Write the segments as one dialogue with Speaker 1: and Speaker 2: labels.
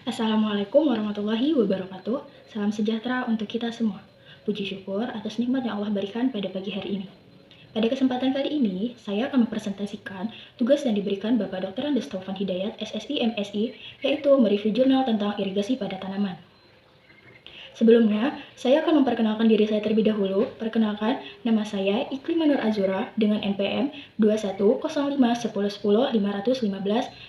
Speaker 1: Assalamualaikum warahmatullahi wabarakatuh. Salam sejahtera untuk kita semua. Puji syukur atas nikmat yang Allah berikan pada pagi hari ini. Pada kesempatan kali ini, saya akan mempresentasikan tugas yang diberikan Bapak Dr. Andes Taufan Hidayat, SSI MSI, yaitu mereview jurnal tentang irigasi pada tanaman. Sebelumnya, saya akan memperkenalkan diri saya terlebih dahulu. Perkenalkan, nama saya Iklim Nur Azura dengan NPM 2105110515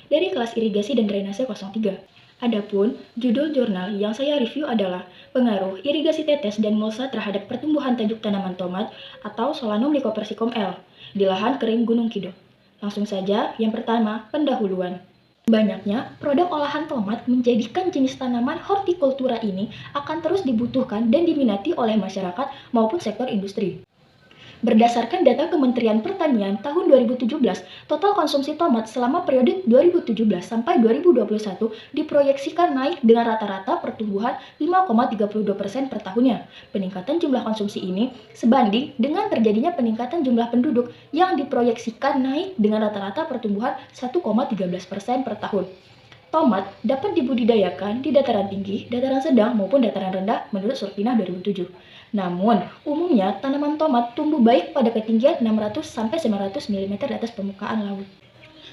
Speaker 1: dari kelas irigasi dan drainase 03. Adapun judul jurnal yang saya review adalah Pengaruh Irigasi Tetes dan Mulsa terhadap Pertumbuhan Tajuk Tanaman Tomat atau Solanum lycopersicum L di lahan kering Gunung Kidul. Langsung saja, yang pertama, pendahuluan. Banyaknya produk olahan tomat menjadikan jenis tanaman hortikultura ini akan terus dibutuhkan dan diminati oleh masyarakat maupun sektor industri. Berdasarkan data Kementerian Pertanian tahun 2017, total konsumsi tomat selama periode 2017 sampai 2021 diproyeksikan naik dengan rata-rata pertumbuhan 5,32% per tahunnya. Peningkatan jumlah konsumsi ini sebanding dengan terjadinya peningkatan jumlah penduduk yang diproyeksikan naik dengan rata-rata pertumbuhan 1,13% per tahun. Tomat dapat dibudidayakan di dataran tinggi, dataran sedang, maupun dataran rendah menurut Surtinah 2007. Namun, umumnya tanaman tomat tumbuh baik pada ketinggian 600-900 mm di atas permukaan laut.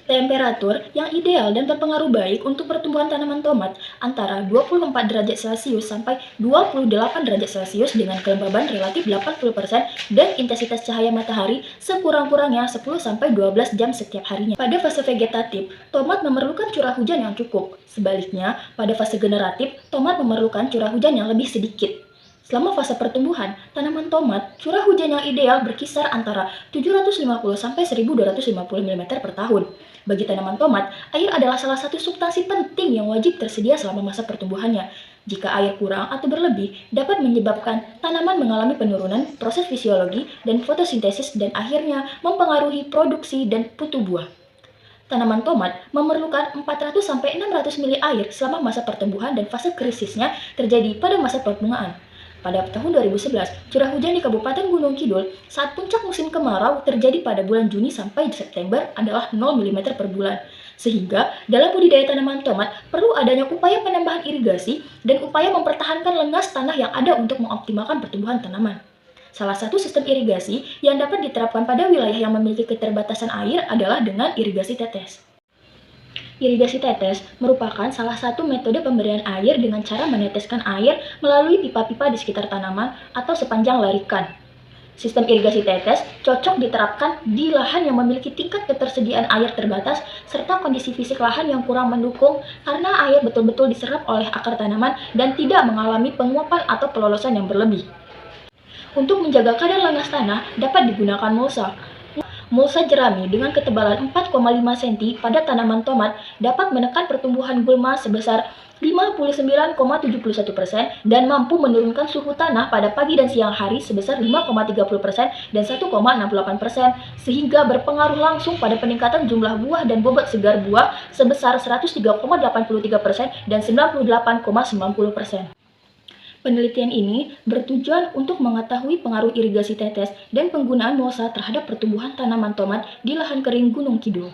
Speaker 1: Temperatur yang ideal dan berpengaruh baik untuk pertumbuhan tanaman tomat antara 24 derajat Celcius sampai 28 derajat Celcius dengan kelembaban relatif 80% dan intensitas cahaya matahari sekurang-kurangnya 10-12 jam setiap harinya. Pada fase vegetatif, tomat memerlukan curah hujan yang cukup. Sebaliknya, pada fase generatif, tomat memerlukan curah hujan yang lebih sedikit. Selama fase pertumbuhan, tanaman tomat, curah hujan yang ideal berkisar antara 750-1250 mm per tahun. Bagi tanaman tomat, air adalah salah satu substansi penting yang wajib tersedia selama masa pertumbuhannya. Jika air kurang atau berlebih, dapat menyebabkan tanaman mengalami penurunan proses fisiologi dan fotosintesis dan akhirnya mempengaruhi produksi dan putu buah. Tanaman tomat memerlukan 400-600 mili air selama masa pertumbuhan dan fase krisisnya terjadi pada masa perbungaan. Pada tahun 2011, curah hujan di Kabupaten Gunung Kidul saat puncak musim kemarau terjadi pada bulan Juni sampai September adalah 0 mm per bulan. Sehingga, dalam budidaya tanaman tomat perlu adanya upaya penambahan irigasi dan upaya mempertahankan lengas tanah yang ada untuk mengoptimalkan pertumbuhan tanaman. Salah satu sistem irigasi yang dapat diterapkan pada wilayah yang memiliki keterbatasan air adalah dengan irigasi tetes. Irigasi tetes merupakan salah satu metode pemberian air dengan cara meneteskan air melalui pipa-pipa di sekitar tanaman atau sepanjang larikan. Sistem irigasi tetes cocok diterapkan di lahan yang memiliki tingkat ketersediaan air terbatas serta kondisi fisik lahan yang kurang mendukung karena air betul-betul diserap oleh akar tanaman dan tidak mengalami penguapan atau pelolosan yang berlebih. Untuk menjaga kadar lengas tanah dapat digunakan mulsa. Mulsa jerami dengan ketebalan 4,5 cm pada tanaman tomat dapat menekan pertumbuhan gulma sebesar 59,71% dan mampu menurunkan suhu tanah pada pagi dan siang hari sebesar 5,30% dan 1,68% sehingga berpengaruh langsung pada peningkatan jumlah buah dan bobot segar buah sebesar 103,83% dan 98,90%. Penelitian ini bertujuan untuk mengetahui pengaruh irigasi tetes dan penggunaan mulsa terhadap pertumbuhan tanaman tomat di lahan kering Gunung Kidul.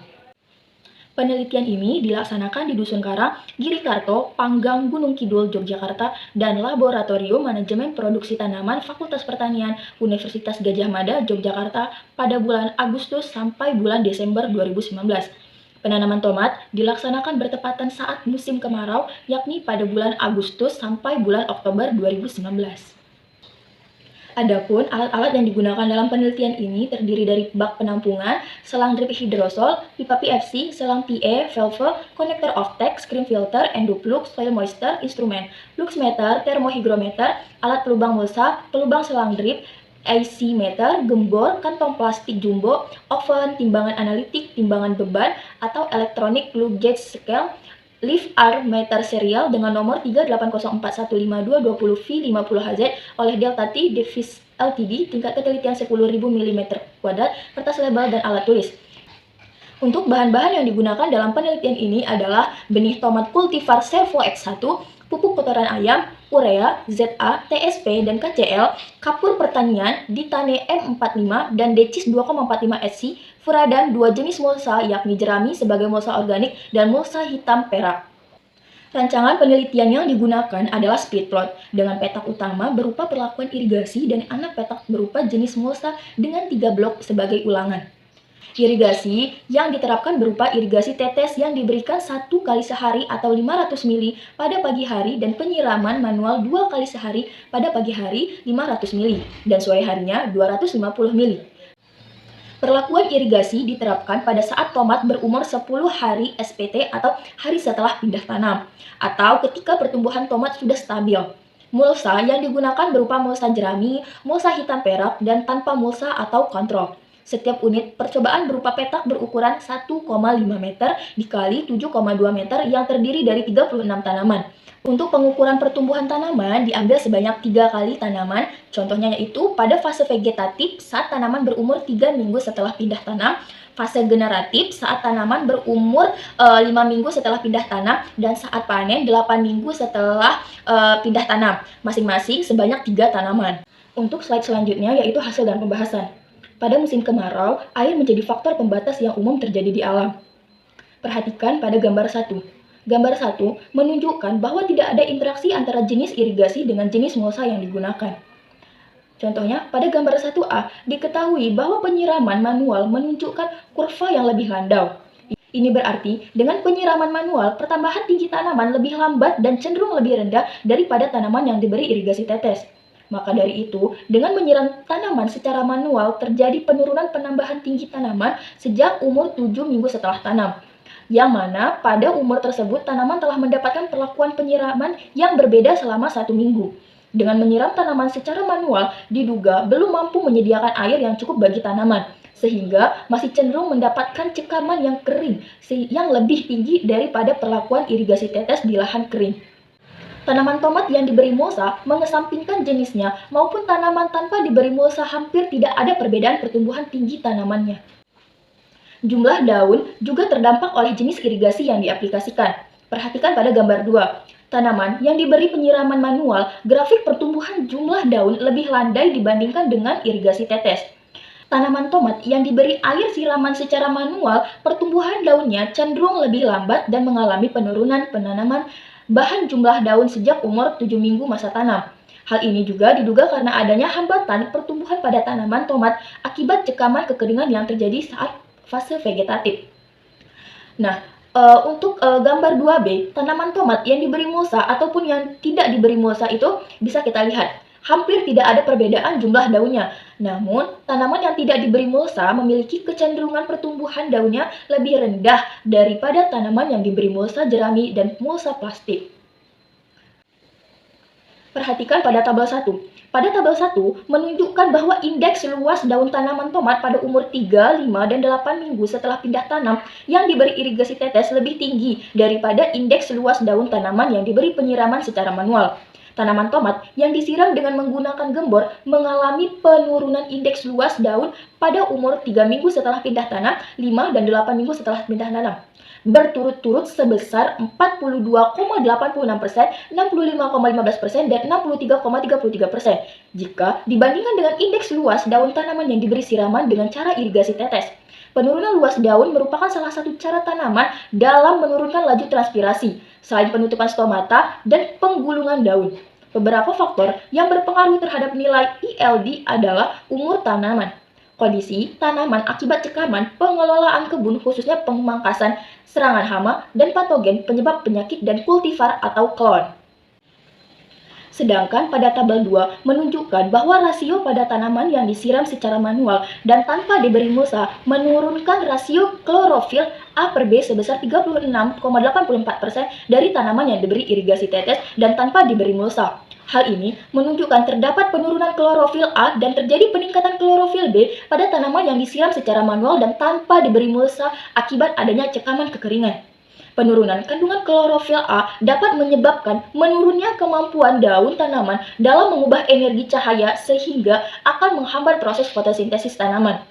Speaker 1: Penelitian ini dilaksanakan di Dusun Karang, Girikarto, Panggang, Gunung Kidul, Yogyakarta, dan Laboratorium Manajemen Produksi Tanaman Fakultas Pertanian Universitas Gadjah Mada, Yogyakarta pada bulan Agustus sampai bulan Desember 2019. Penanaman tomat dilaksanakan bertepatan saat musim kemarau, yakni pada bulan Agustus sampai bulan Oktober 2019. Adapun alat-alat yang digunakan dalam penelitian ini terdiri dari bak penampungan, selang drip hidrosol, pipa PFC, selang PE, valve, konektor off-take, screen filter, endoplug, soil moisture, instrumen, luxmeter, termohygrometer, alat pelubang mulsa, pelubang selang drip, IC meter, gembor, kantong plastik jumbo, oven, timbangan analitik, timbangan beban, atau electronic plug gauge scale, leaf arm meter serial dengan nomor 380415220V50HZ oleh Delta T Davis Ltd, tingkat ketelitian 10.000 mm2, kertas label, dan alat tulis. Untuk bahan-bahan yang digunakan dalam penelitian ini adalah benih tomat kultivar Servo X1, pupuk kotoran ayam, urea, ZA, TSP, dan KCl, kapur pertanian, ditane M45, dan decis 2,45 SC, furadan 2 jenis mulsa yakni jerami sebagai mulsa organik dan mulsa hitam perak. Rancangan penelitian yang digunakan adalah speed plot, dengan petak utama berupa perlakuan irigasi dan anak petak berupa jenis mulsa dengan 3 blok sebagai ulangan. Irigasi yang diterapkan berupa irigasi tetes yang diberikan 1 kali sehari atau 500 mili pada pagi hari dan penyiraman manual 2 kali sehari pada pagi hari 500 mili dan sore harinya 250 mili. Perlakuan irigasi diterapkan pada saat tomat berumur 10 hari SPT atau hari setelah pindah tanam, atau ketika pertumbuhan tomat sudah stabil. Mulsa yang digunakan berupa mulsa jerami, mulsa hitam perak, dan tanpa mulsa atau kontrol. Setiap unit percobaan berupa petak berukuran 1,5 meter dikali 7,2 meter yang terdiri dari 36 tanaman. Untuk pengukuran pertumbuhan tanaman diambil sebanyak 3 kali tanaman, contohnya yaitu pada fase vegetatif saat tanaman berumur 3 minggu setelah pindah tanam, fase generatif saat tanaman berumur 5 minggu setelah pindah tanam, dan saat panen 8 minggu setelah pindah tanam, masing-masing sebanyak 3 tanaman. Untuk slide selanjutnya yaitu hasil dan pembahasan. Pada musim kemarau, air menjadi faktor pembatas yang umum terjadi di alam. Perhatikan pada gambar 1. Gambar 1 menunjukkan bahwa tidak ada interaksi antara jenis irigasi dengan jenis mulsa yang digunakan. Contohnya, pada gambar 1A diketahui bahwa penyiraman manual menunjukkan kurva yang lebih landau. Ini berarti dengan penyiraman manual, pertambahan tinggi tanaman lebih lambat dan cenderung lebih rendah daripada tanaman yang diberi irigasi tetes. Maka dari itu, dengan menyiram tanaman secara manual, terjadi penurunan penambahan tinggi tanaman sejak umur 7 minggu setelah tanam. Yang mana pada umur tersebut tanaman telah mendapatkan perlakuan penyiraman yang berbeda selama 1 minggu. Dengan menyiram tanaman secara manual, diduga belum mampu menyediakan air yang cukup bagi tanaman, sehingga masih cenderung mendapatkan cekaman yang kering, yang lebih tinggi daripada perlakuan irigasi tetes di lahan kering. Tanaman tomat yang diberi mulsa, mengesampingkan jenisnya, maupun tanaman tanpa diberi mulsa hampir tidak ada perbedaan pertumbuhan tinggi tanamannya. Jumlah daun juga terdampak oleh jenis irigasi yang diaplikasikan. Perhatikan pada gambar 2. Tanaman yang diberi penyiraman manual, grafik pertumbuhan jumlah daun lebih landai dibandingkan dengan irigasi tetes. Tanaman tomat yang diberi air siraman secara manual, pertumbuhan daunnya cenderung lebih lambat dan mengalami penurunan penanaman bahan jumlah daun sejak umur 7 minggu masa tanam. Hal ini juga diduga karena adanya hambatan pertumbuhan pada tanaman tomat akibat cekaman kekeringan yang terjadi saat fase vegetatif. Nah, untuk gambar 2B, tanaman tomat yang diberi mulsa ataupun yang tidak diberi mulsa itu bisa kita lihat. Hampir tidak ada perbedaan jumlah daunnya. Namun, tanaman yang tidak diberi mulsa memiliki kecenderungan pertumbuhan daunnya lebih rendah daripada tanaman yang diberi mulsa jerami dan mulsa plastik. Perhatikan pada tabel 1. Pada tabel 1 menunjukkan bahwa indeks luas daun tanaman tomat pada umur 3, 5, dan 8 minggu setelah pindah tanam yang diberi irigasi tetes lebih tinggi daripada indeks luas daun tanaman yang diberi penyiraman secara manual. Tanaman tomat yang disiram dengan menggunakan gembor mengalami penurunan indeks luas daun pada umur 3 minggu setelah pindah tanam, 5 dan 8 minggu setelah pindah tanam, berturut-turut sebesar 42,86%, 65,15%, dan 63,33% jika dibandingkan dengan indeks luas daun tanaman yang diberi siraman dengan cara irigasi tetes. Penurunan luas daun merupakan salah satu cara tanaman dalam menurunkan laju transpirasi, selain penutupan stomata dan penggulungan daun. Beberapa faktor yang berpengaruh terhadap nilai ILD adalah umur tanaman, kondisi tanaman akibat cekaman, pengelolaan kebun khususnya pemangkasan, serangan hama, dan patogen penyebab penyakit dan kultivar atau klon. Sedangkan pada tabel 2 menunjukkan bahwa rasio pada tanaman yang disiram secara manual dan tanpa diberi mulsa menurunkan rasio klorofil A per B sebesar 36,84% dari tanaman yang diberi irigasi tetes dan tanpa diberi mulsa. Hal ini menunjukkan terdapat penurunan klorofil A dan terjadi peningkatan klorofil B pada tanaman yang disiram secara manual dan tanpa diberi mulsa akibat adanya cekaman kekeringan. Penurunan kandungan klorofil A dapat menyebabkan menurunnya kemampuan daun tanaman dalam mengubah energi cahaya sehingga akan menghambat proses fotosintesis tanaman.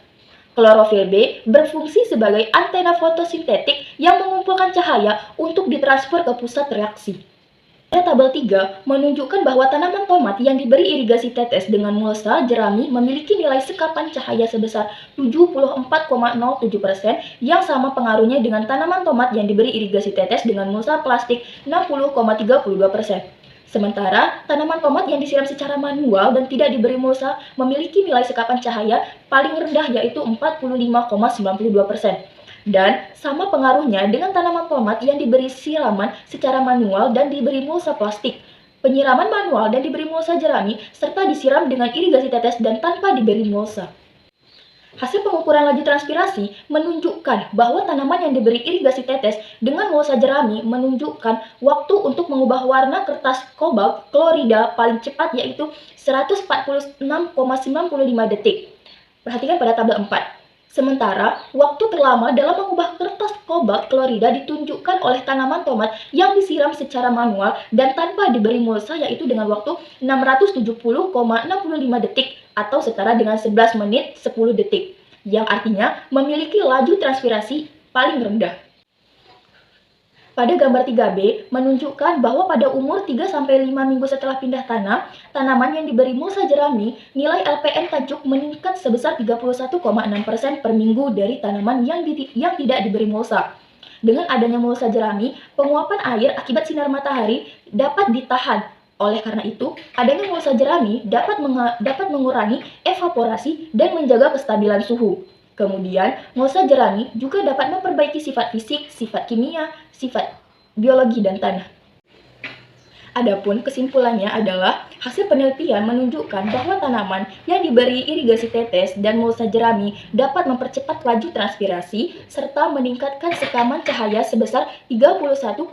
Speaker 1: Klorofil B berfungsi sebagai antena fotosintetik yang mengumpulkan cahaya untuk ditransfer ke pusat reaksi. Tabel 3 menunjukkan bahwa tanaman tomat yang diberi irigasi tetes dengan mulsa jerami memiliki nilai sekapan cahaya sebesar 74,07% yang sama pengaruhnya dengan tanaman tomat yang diberi irigasi tetes dengan mulsa plastik 60,32%. Sementara, tanaman tomat yang disiram secara manual dan tidak diberi mulsa memiliki nilai sekapan cahaya paling rendah yaitu 45,92%. Dan sama pengaruhnya dengan tanaman tomat yang diberi siraman secara manual dan diberi mulsa plastik. Penyiraman manual dan diberi mulsa jerami serta disiram dengan irigasi tetes dan tanpa diberi mulsa. Hasil pengukuran laju transpirasi menunjukkan bahwa tanaman yang diberi irigasi tetes dengan mulsa jerami menunjukkan waktu untuk mengubah warna kertas kobalt klorida paling cepat yaitu 146,95 detik. Perhatikan pada tabel 4. Sementara, waktu terlama dalam mengubah kertas kobalt klorida ditunjukkan oleh tanaman tomat yang disiram secara manual dan tanpa diberi mulsa yaitu dengan waktu 670,65 detik atau setara dengan 11 menit 10 detik, yang artinya memiliki laju transpirasi paling rendah. Pada gambar 3B menunjukkan bahwa pada umur 3-5 minggu setelah pindah tanam, tanaman yang diberi mulsa jerami, nilai LPN tajuk meningkat sebesar 31,6% per minggu dari tanaman yang tidak diberi mulsa. Dengan adanya mulsa jerami, penguapan air akibat sinar matahari dapat ditahan. Oleh karena itu, adanya mulsa jerami dapat mengurangi evaporasi dan menjaga kestabilan suhu. Kemudian, mulsa jerami juga dapat memperbaiki sifat fisik, sifat kimia, sifat biologi dan tanah. Adapun kesimpulannya adalah hasil penelitian menunjukkan bahwa tanaman yang diberi irigasi tetes dan mulsa jerami dapat mempercepat laju transpirasi serta meningkatkan sekaman cahaya sebesar 31,4%.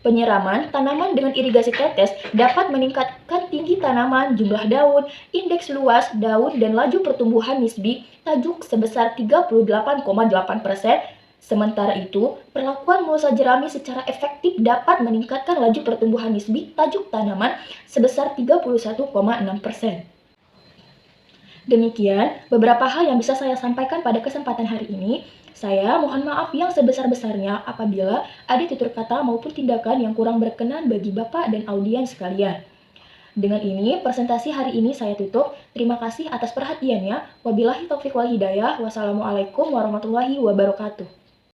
Speaker 1: Penyiraman tanaman dengan irigasi tetes dapat meningkatkan tinggi tanaman, jumlah daun, indeks luas daun, dan laju pertumbuhan nisbi tajuk sebesar 38,8%. Sementara itu, perlakuan mulsa jerami secara efektif dapat meningkatkan laju pertumbuhan nisbi tajuk tanaman sebesar 31,6%. Demikian beberapa hal yang bisa saya sampaikan pada kesempatan hari ini. Saya mohon maaf yang sebesar-besarnya apabila ada tutur kata maupun tindakan yang kurang berkenan bagi Bapak dan audiens sekalian. Dengan ini, presentasi hari ini saya tutup. Terima kasih atas perhatiannya. Wabillahi taufiq wal hidayah. Wassalamualaikum warahmatullahi wabarakatuh.